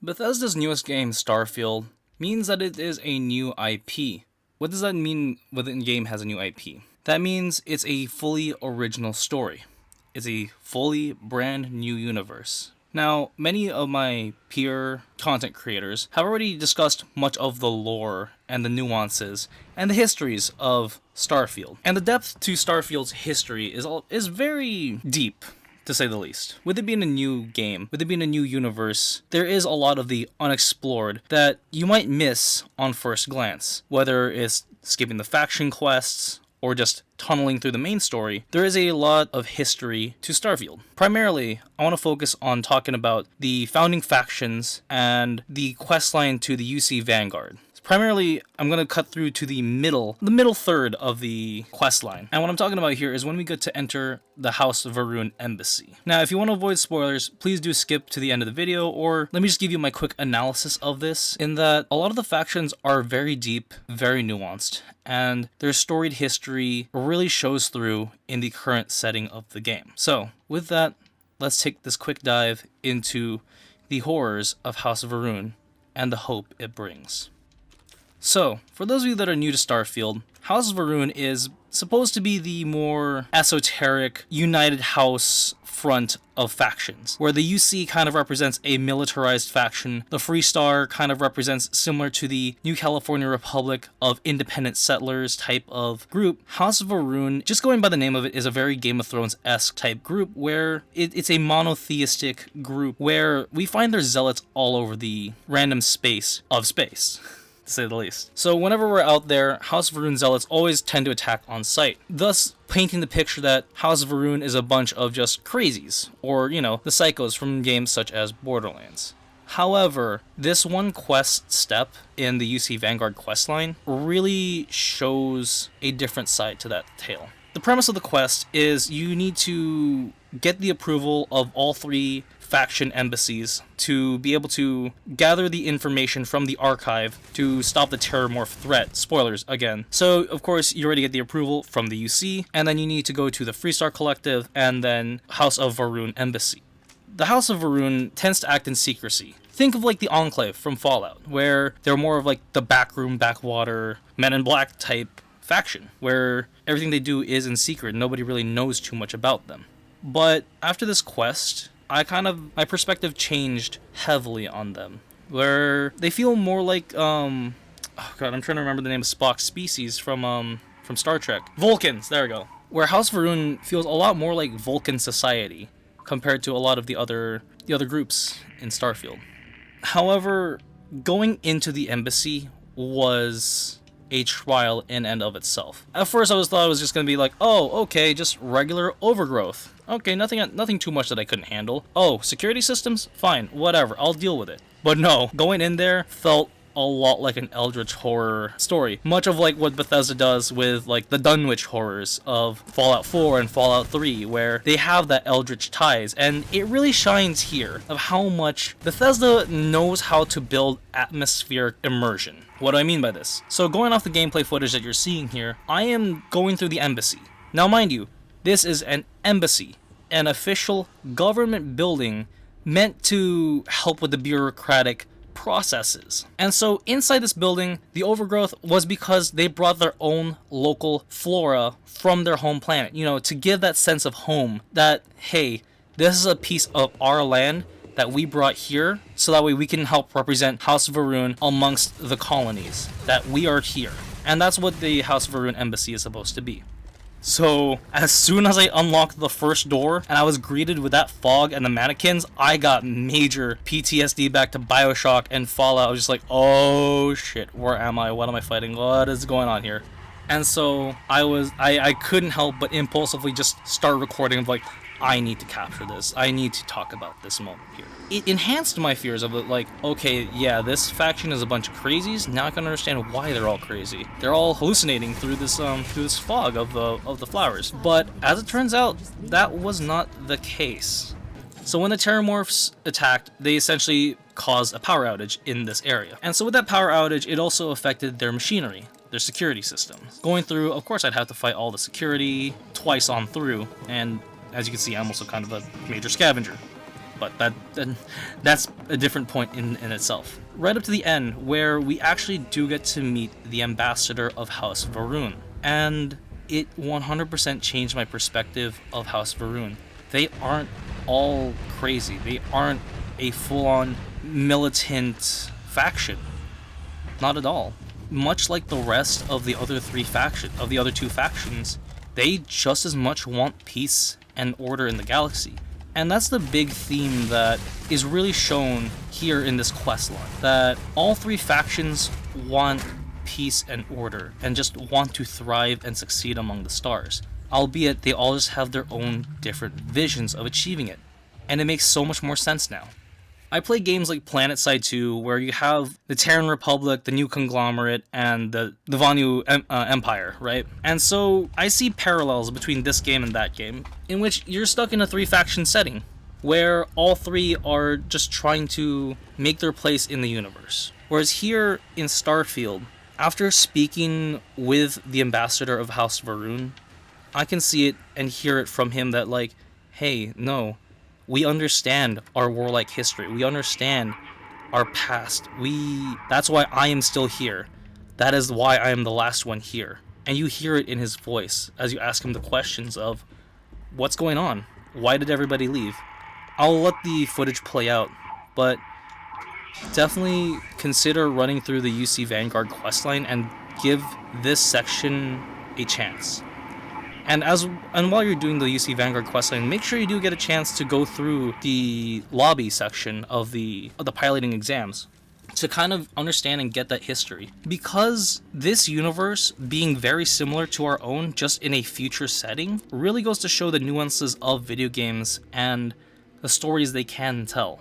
Bethesda's newest game, Starfield, means that it is a new IP. What does that mean when a game has a new IP? That means it's a fully original story. It's a fully brand new universe. Now, many of my peer content creators have already discussed much of the lore and the nuances and the histories of Starfield. And the depth to Starfield's history is very deep, to say the least. With it being a new game, with it being a new universe, there is a lot of the unexplored that you might miss on first glance. Whether it's skipping the faction quests, or just tunneling through the main story, there is a lot of history to Starfield. Primarily, I want to focus on talking about the founding factions and the questline to the UC Vanguard. Primarily, I'm going to cut through to the middle third of the questline. And what I'm talking about here is when we get to enter the House of Va'ruun embassy. Now, if you want to avoid spoilers, please do skip to the end of the video, or let me just give you my quick analysis of this, in that a lot of the factions are very deep, very nuanced, and their storied history really shows through in the current setting of the game. So, with that, let's take this quick dive into the horrors of House of Va'ruun and the hope it brings. So, for those of you that are new to Starfield, House of Va'ruun is supposed to be the more esoteric, united house front of factions, where the UC kind of represents a militarized faction, the Freestar kind of represents similar to the New California Republic of independent settlers type of group. House of Va'ruun, just going by the name of it, is a very Game of Thrones-esque type group, where it's a monotheistic group, where we find their zealots all over the random space of space, to say the least. So whenever we're out there, House of Va'ruun zealots always tend to attack on sight, thus painting the picture that House of Va'ruun is a bunch of just crazies, or, the psychos from games such as Borderlands. However, this one quest step in the UC Vanguard questline really shows a different side to that tale. The premise of the quest is you need to get the approval of all three faction embassies to be able to gather the information from the archive to stop the Terrormorph threat. Spoilers again. So, of course, you already get the approval from the UC, and then you need to go to the Freestar Collective and then House of Va'ruun Embassy. The House of Va'ruun tends to act in secrecy. Think of like the Enclave from Fallout, where they're more of like the backroom, backwater, Men in Black type faction, where everything they do is in secret. Nobody really knows too much about them. But after this quest, my perspective changed heavily on them, where they feel more like, I'm trying to remember the name of Spock's species from Star Trek. Vulcans, there we go. Where House Va'ruun feels a lot more like Vulcan society compared to a lot of the other groups in Starfield. However, going into the embassy was a trial in and of itself. At first I thought it was just going to be like, oh, okay, just regular overgrowth. Okay, nothing too much that I couldn't handle. Oh, security systems? Fine, whatever, I'll deal with it. But no, going in there felt a lot like an Eldritch horror story. Much of like what Bethesda does with like the Dunwich horrors of Fallout 4 and Fallout 3, where they have that Eldritch ties, and it really shines here of how much Bethesda knows how to build atmospheric immersion. What do I mean by this? So going off the gameplay footage that you're seeing here, I am going through the embassy. Now mind you, this is an embassy, an official government building meant to help with the bureaucratic processes. And so inside this building, the overgrowth was because they brought their own local flora from their home planet, to give that sense of home, that, hey, this is a piece of our land that we brought here, so that way we can help represent House of Va'ruun amongst the colonies, that we are here. And that's what the House of Va'ruun embassy is supposed to be. So, as soon as I unlocked the first door, and I was greeted with that fog and the mannequins, I got major PTSD back to Bioshock and Fallout. I was just like, oh shit, where am I? What am I fighting? What is going on here? And so, I couldn't help but impulsively just start recording of like, I need to capture this. I need to talk about this moment here. It enhanced my fears of it, like, okay, yeah, this faction is a bunch of crazies. Now I can understand why they're all crazy. They're all hallucinating through this fog of the flowers. But as it turns out, that was not the case. So when the Terrormorphs attacked, they essentially caused a power outage in this area. And so with that power outage, it also affected their machinery, their security systems. Going through, of course, I'd have to fight all the security twice on through, and as you can see, I'm also kind of a major scavenger. but that's a different point in itself. Right up to the end, where we actually do get to meet the ambassador of House Va'ruun, and it 100% changed my perspective of House Va'ruun. They aren't all crazy. They aren't a full-on militant faction. Not at all. Much like the rest of the other two factions, they just as much want peace and order in the galaxy. And that's the big theme that is really shown here in this quest line. That all three factions want peace and order, and just want to thrive and succeed among the stars. Albeit, they all just have their own different visions of achieving it. And it makes so much more sense now. I play games like PlanetSide 2, where you have the Terran Republic, the New Conglomerate, and the Vanu Empire, right? And so I see parallels between this game and that game, in which you're stuck in a three-faction setting, where all three are just trying to make their place in the universe. Whereas here in Starfield, after speaking with the ambassador of House Va'ruun, I can see it and hear it from him that, like, hey, no, we understand our warlike history. We understand our past. That's why I am still here. That is why I am the last one here. And you hear it in his voice as you ask him the questions of, what's going on? Why did everybody leave? I'll let the footage play out, but definitely consider running through the UC Vanguard questline and give this section a chance. And while you're doing the UC Vanguard questline, make sure you do get a chance to go through the lobby section of the piloting exams to kind of understand and get that history. Because this universe, being very similar to our own, just in a future setting, really goes to show the nuances of video games and the stories they can tell,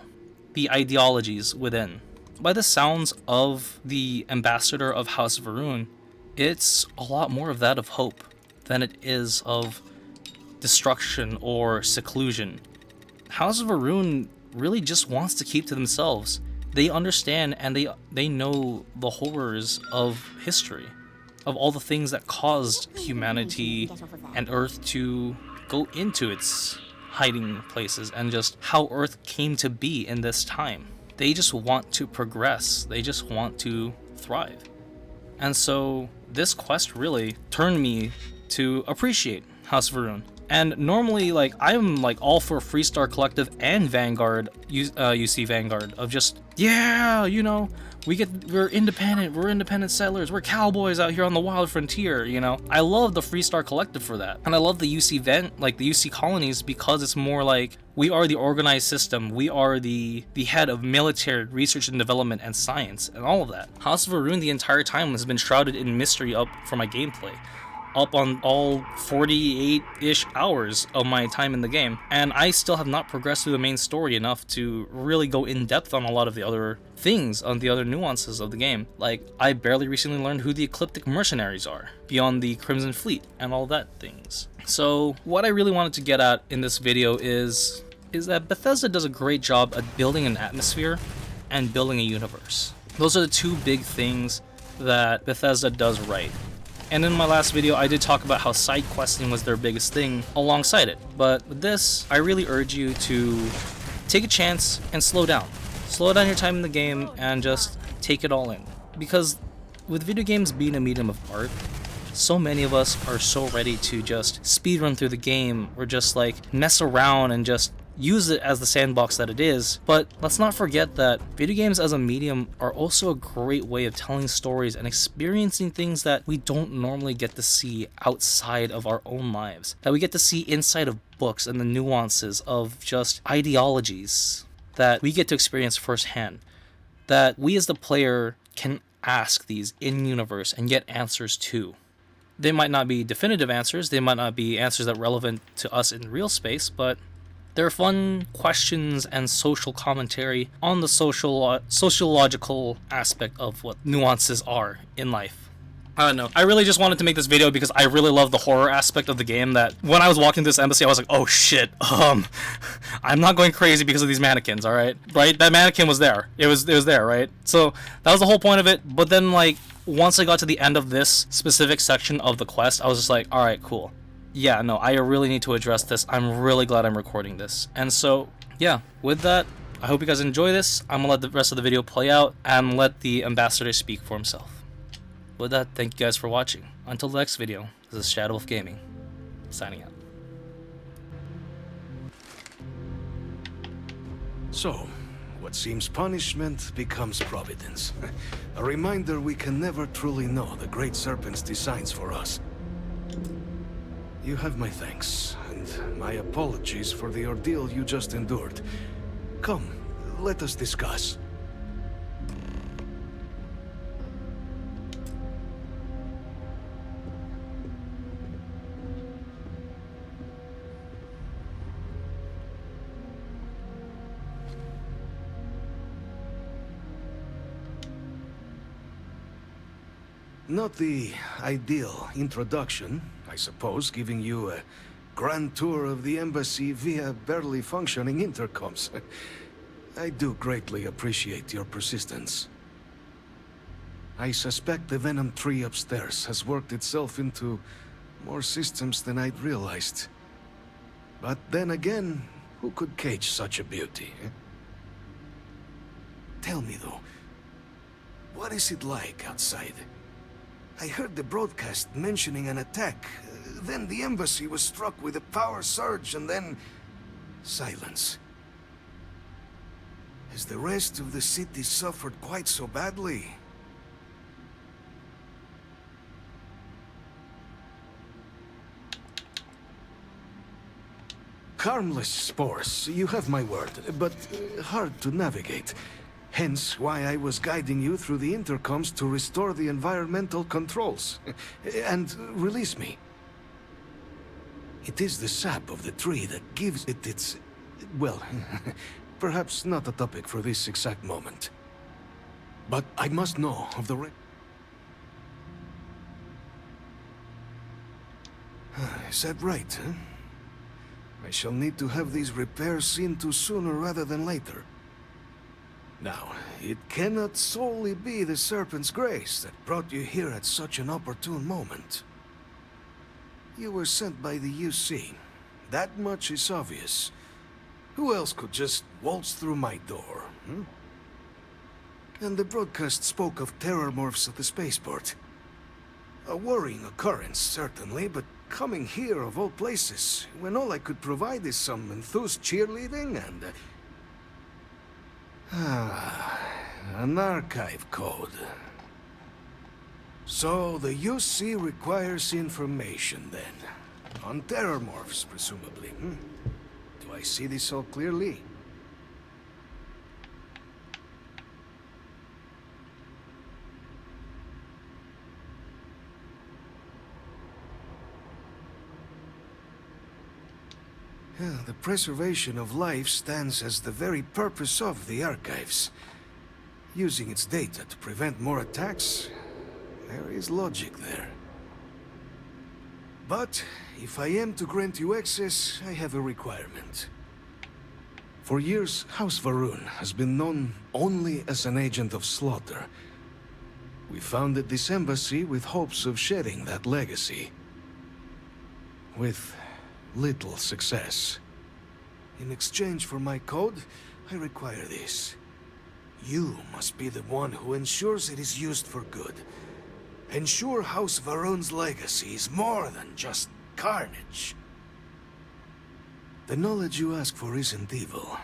the ideologies within. By the sounds of the ambassador of House Va'ruun, it's a lot more of that of hope than it is of destruction or seclusion. House of Va'ruun really just wants to keep to themselves. They understand and they know the horrors of history, of all the things that caused humanity and Earth to go into its hiding places, and just how Earth came to be in this time. They just want to progress. They just want to thrive. And so this quest really turned me to appreciate House Va'ruun. And normally, like, I'm like all for Freestar Collective and Vanguard, UC Vanguard, of just, yeah, you know, we're independent settlers, we're cowboys out here on the wild frontier, you know. I love the Freestar Collective for that. And I love the UC the UC colonies, because it's more like, we are the organized system, we are the head of military research and development and science, and all of that. House of Va'ruun the entire time has been shrouded in mystery up for my gameplay, up on all 48-ish hours of my time in the game, and I still have not progressed through the main story enough to really go in depth on a lot of the other things, on the other nuances of the game. Like, I barely recently learned who the Ecliptic Mercenaries are, beyond the Crimson Fleet, and all that things. So, what I really wanted to get at in this video is that Bethesda does a great job at building an atmosphere and building a universe. Those are the two big things that Bethesda does right. And in my last video, I did talk about how side questing was their biggest thing alongside it. But with this, I really urge you to take a chance and slow down. Slow down your time in the game and just take it all in. Because with video games being a medium of art, so many of us are so ready to just speedrun through the game, or just like mess around and just use it as the sandbox that it is. But let's not forget that video games as a medium are also a great way of telling stories and experiencing things that we don't normally get to see outside of our own lives, that we get to see inside of books, and the nuances of just ideologies that we get to experience firsthand, that we as the player can ask these in-universe and get answers to. They might not be definitive answers, they might not be answers that are relevant to us in real space, but they're fun questions and social commentary on the sociological aspect of what nuances are in life. I don't know. I really just wanted to make this video because I really love the horror aspect of the game, that when I was walking this embassy, I was like, oh shit, I'm not going crazy because of these mannequins, alright? Right? That mannequin was there. It was there, right? So, that was the whole point of it, but then, like, once I got to the end of this specific section of the quest, I was just like, alright, cool. Yeah, no, I really need to address this. I'm really glad I'm recording this. And so, yeah, with that, I hope you guys enjoy this. I'm gonna let the rest of the video play out and let the ambassador speak for himself. With that, thank you guys for watching. Until the next video, this is Shadow Wolf Gaming, signing out. So, what seems punishment becomes providence. A reminder we can never truly know the Great Serpent's designs for us. You have my thanks, and my apologies for the ordeal you just endured. Come, let us discuss. Not the ideal introduction, I suppose, giving you a grand tour of the embassy via barely functioning intercoms. I do greatly appreciate your persistence. I suspect the Venom tree upstairs has worked itself into more systems than I'd realized. But then again, who could cage such a beauty? Tell me though, what is it like outside? I heard the broadcast mentioning an attack. Then the embassy was struck with a power surge, and then silence. Has the rest of the city suffered quite so badly? Harmless spores, you have my word, but hard to navigate. Hence why I was guiding you through the intercoms to restore the environmental controls. And release me. It is the sap of the tree that gives it its... well, perhaps not a topic for this exact moment. But I must know of the... Is that right, huh? I shall need to have these repairs seen to sooner rather than later. Now, it cannot solely be the Serpent's grace that brought you here at such an opportune moment. You were sent by the UC. That much is obvious. Who else could just waltz through my door, hmm? And the broadcast spoke of terror morphs at the spaceport. A worrying occurrence, certainly, but coming here of all places, when all I could provide is some enthused cheerleading and... an archive code. So, the UC requires information, then. On terror morphs, presumably, hmm? Do I see this all clearly? The preservation of life stands as the very purpose of the archives. Using its data to prevent more attacks, there is logic there. But, if I am to grant you access, I have a requirement. For years, House Varun has been known only as an agent of slaughter. We founded this embassy with hopes of shedding that legacy. With little success. In exchange for my code, I require this. You must be the one who ensures it is used for good. Ensure House Varun's legacy is more than just carnage. The knowledge you ask for isn't evil.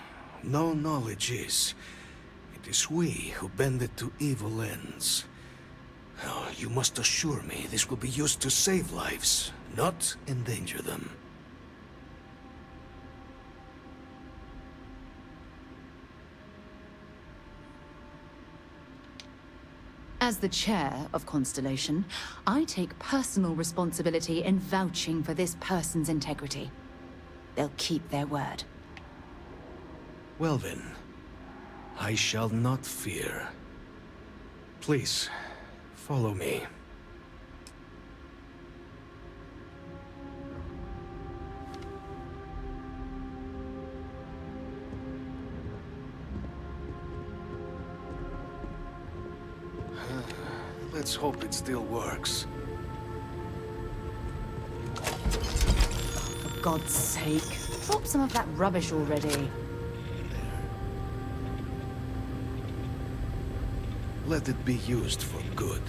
No knowledge is. It is we who bend it to evil ends. Oh, you must assure me this will be used to save lives, not endanger them. As the chair of Constellation, I take personal responsibility in vouching for this person's integrity. They'll keep their word. Well then, I shall not fear. Please, follow me. Let's hope it still works. For God's sake, drop some of that rubbish already. let it be used for good.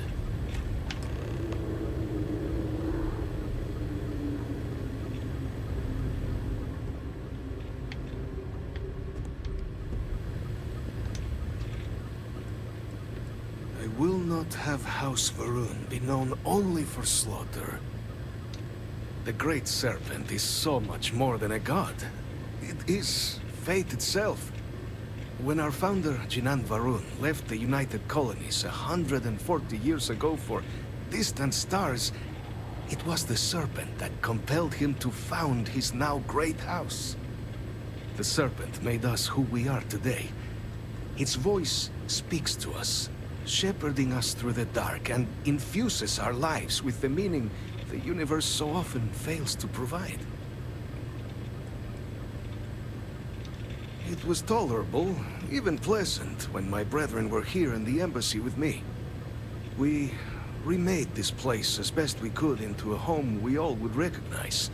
I will not have House Varun be known only for slaughter. The Great Serpent is so much more than a god. It is fate itself. When our founder, Jinan Varun, left the United Colonies 140 years ago for distant stars, it was the Serpent that compelled him to found his now great house. The Serpent made us who we are today. Its voice speaks to us, shepherding us through the dark, and infuses our lives with the meaning the universe so often fails to provide. It was tolerable, even pleasant, when my brethren were here in the embassy with me. We remade this place as best we could into a home we all would recognize.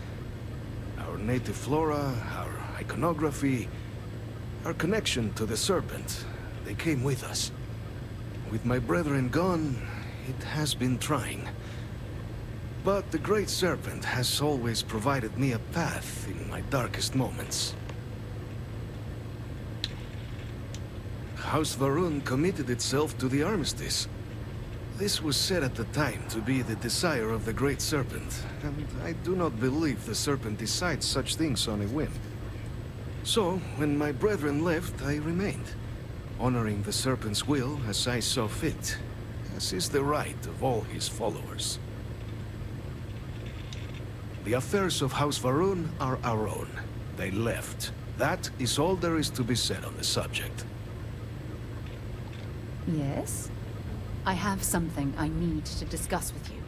Our native flora, our iconography, our connection to the Serpent, they came with us. With my brethren gone, it has been trying. But the Great Serpent has always provided me a path in my darkest moments. House Varun committed itself to the armistice. This was said at the time to be the desire of the Great Serpent, and I do not believe the Serpent decides such things on a whim. So, when my brethren left, I remained, honoring the Serpent's will as I saw fit, as is the right of all his followers. The affairs of House Varun are our own. They left. That is all there is to be said on the subject. Yes? I have something I need to discuss with you.